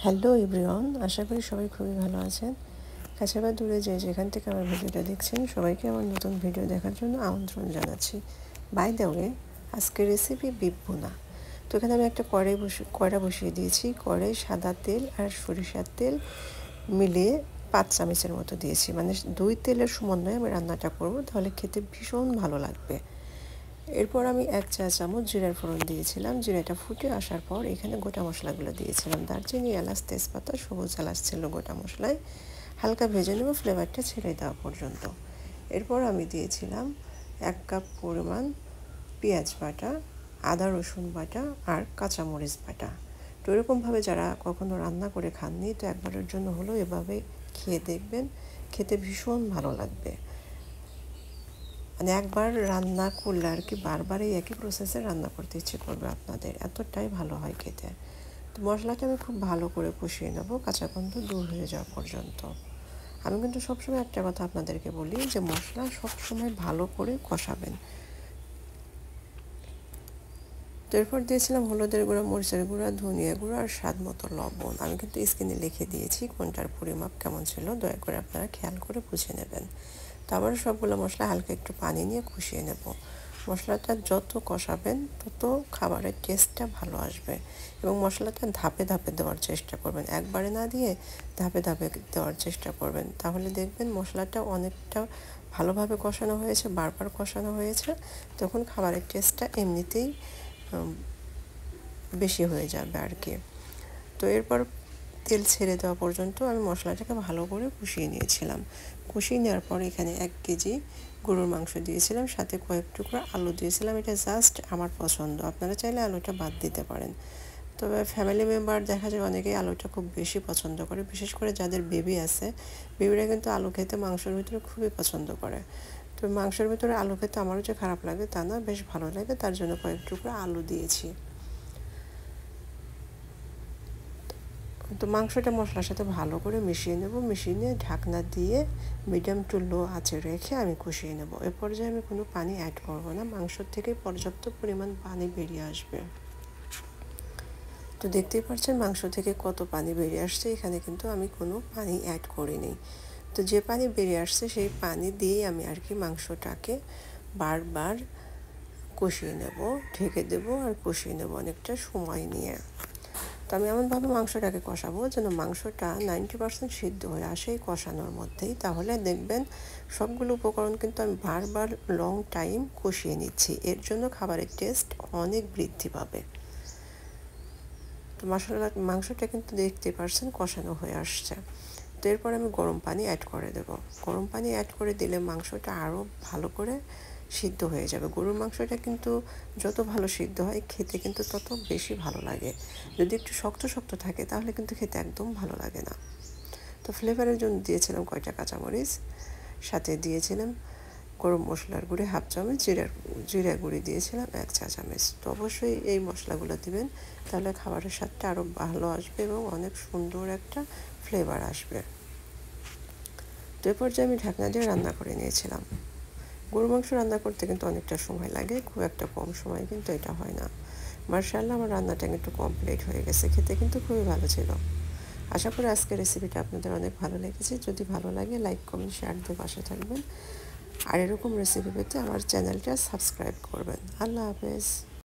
Hello everyone, আশা করি সবাই খুবই ভালো আছেন। কাছে বা দূরে যেখান থেকে আমার ভিডিওটা দেখছেন সবাইকে আমার নতুন ভিডিও দেখার জন্য আমন্ত্রণ জানাচ্ছি। বাই দ্য ওয়ে, আজকের রেসিপি বিফ ভুনা। তো এখানে আমি একটা কড়া বসিয়ে দিয়েছি। কড়াই সাদা তেল আর সরিষার তেল মিলিয়ে 5 চামচের মতো দিয়েছি, মানে 2 তেলের সমন্বয়ে আমি রান্নাটা করব, তাহলে খেতে ভীষণ ভালো লাগবে। এরপর আমি 1 চা চামচ জিরার ফোড়ন দিয়েছিলাম। জিরাটা ফুটে আসার পর এখানে গোটা মশলাগুলো দিয়েছিলাম। দারচিনি, এলাচ, তেজপাতা, সবুজ এলাচ ছিল গোটা মশলায়। হালকা ভেজে নেব ফ্লেভারটা ছেড়ে দেওয়া পর্যন্ত। এরপর আমি দিয়েছিলাম 1 কাপ পরিমাণ পেঁয়াজ বাটা, আদা রসুন বাটা আর কাঁচামরিচ বাটা। তো এরকমভাবে যারা কখনো রান্না করে খাননি, তো একবারের জন্য হলেও এভাবে খেয়ে দেখবেন, খেতে ভীষণ ভালো লাগবে। মানে একবার রান্না করলে আর কি বারবার এই একই প্রসেসে রান্না করতে ইচ্ছে করবে আপনাদের, এতটাই ভালো হয় খেতে। তো মশলাটা আমি খুব ভালো করে কষিয়ে নেব, কাঁচা গন্ধ দূর হয়ে যাওয়া পর্যন্ত। আমি কিন্তু সবসময় একটা কথা আপনাদেরকে বলি যে মশলা সবসময় ভালো করে কষাবেন। তো এরপর দিয়েছিলাম হলুদের গুঁড়া, মরিচের গুঁড়া, ধনিয়া গুঁড়া আর স্বাদ মতো লবণ। আমি কিন্তু স্ক্রিনে লিখে দিয়েছি কোনটার পরিমাপ কেমন ছিল, দয়া করে আপনারা খেয়াল করে বুঝে নেবেন। তো আবার সবগুলো মশলা হালকা একটু পানি নিয়ে কষিয়ে নেব। মশলাটা যত কষাবেন তত খাবারের টেস্টটা ভালো আসবে, এবং মশলাটা ধাপে ধাপে দেওয়ার চেষ্টা করবেন, একবারে না দিয়ে ধাপে ধাপে দেওয়ার চেষ্টা করবেন। তাহলে দেখবেন মশলাটা অনেকটা ভালোভাবে কষানো হয়েছে, বারবার কষানো হয়েছে, তখন খাবারের টেস্টটা এমনিতেই বেশি হয়ে যাবে আর কি। তো এরপর তেল ছেড়ে দেওয়া পর্যন্ত আমি মশলাটাকে ভালো করে কষিয়ে নিয়েছিলাম। কষিয়ে নেওয়ার পর এখানে 1 কেজি গরুর মাংস দিয়েছিলাম, সাথে কয়েক টুকরো আলু দিয়েছিলাম। এটা জাস্ট আমার পছন্দ, আপনারা চাইলে আলুটা বাদ দিতে পারেন। তবে ফ্যামিলি মেম্বার দেখা যায় অনেকেই আলুটা খুব বেশি পছন্দ করে, বিশেষ করে যাদের বেবি আছে, বেবিরা কিন্তু আলু খেতে মাংসের ভিতরে খুবই পছন্দ করে। তো মাংসের ভিতরে আলু খেতে আমারও যে খারাপ লাগে তা না, বেশ ভালো লাগে, তার জন্য কয়েক টুকরো আলু দিয়েছি। তো মাংসটা মশলার সাথে ভালো করে মিশিয়ে নেব। মিশিয়ে নিয়ে ঢাকনা দিয়ে মিডিয়াম টু লো আঁচে রেখে আমি কষিয়ে নেব। এ পর্যায়ে আমি কোনো পানি অ্যাড করব না, মাংসর থেকে পর্যাপ্ত পরিমাণ পানি বেরিয়ে আসবে। তো দেখতেই পাচ্ছেন মাংস থেকে কত পানি বেরিয়ে আসছে, এখানে কিন্তু আমি কোনো পানি অ্যাড করিনি। তো যে পানি বেরিয়ে আসছে সেই পানি দিয়েই আমি আর কি মাংসটাকে বারবার কষিয়ে নেব, ঢেকে দেব আর কষিয়ে নেব অনেকটা সময় নিয়ে। তো আমি এমনভাবে মাংসটাকে কষাবো যেন মাংসটা 90% সিদ্ধ হয়ে আসে এই কষানোর মধ্যেই, তাহলে দেখবেন সবগুলো উপকরণ কিন্তু আমি বারবার লং টাইম কষিয়ে নিচ্ছি, এর জন্য খাবারের টেস্ট অনেক বৃদ্ধি পাবে। তো মাংসটা কিন্তু দেখতে পারছেন কষানো হয়ে আসছে। তো এরপর আমি গরম পানি অ্যাড করে দেব। গরম পানি অ্যাড করে দিলে মাংসটা আরও ভালো করে সিদ্ধ হয়ে যাবে। গরুর মাংসটা কিন্তু যত ভালো সিদ্ধ হয় খেতে কিন্তু তত বেশি ভালো লাগে। যদি একটু শক্ত শক্ত থাকে তাহলে কিন্তু খেতে একদম ভালো লাগে না। তো ফ্লেভারের জন্য দিয়েছিলাম কয়টা কাঁচামরিচ, সাথে দিয়েছিলাম গরম মশলার গুঁড়ি 1/2 চামচ, জিরা গুঁড়ি দিয়েছিলাম 1 চা চামচ। তো অবশ্যই এই মশলাগুলো দিবেন, তাহলে খাবারের স্বাদটা আরও ভালো আসবে এবং অনেক সুন্দর একটা ফ্লেভার আসবে। তো এ পর্যায়ে আমি ঢাকনা দিয়ে রান্না করে নিয়েছিলাম। গরু মাংস রান্না করতে কিন্তু অনেকটা সময় লাগে, খুব একটা কম সময় কিন্তু এটা হয় না। মাশাআল্লাহ, আমার রান্নাটা কিন্তু কমপ্লিট হয়ে গেছে, খেতে কিন্তু খুবই ভালো ছিল। আশা করি আজকের রেসিপিটা আপনাদের অনেক ভালো লেগেছে। যদি ভালো লাগে লাইক, কমেন্ট, শেয়ার দিয়ে পাশে থাকবেন, আর এরকম রেসিপি পেতে আমার চ্যানেলটা সাবস্ক্রাইব করবেন। আল্লাহ হাফেজ।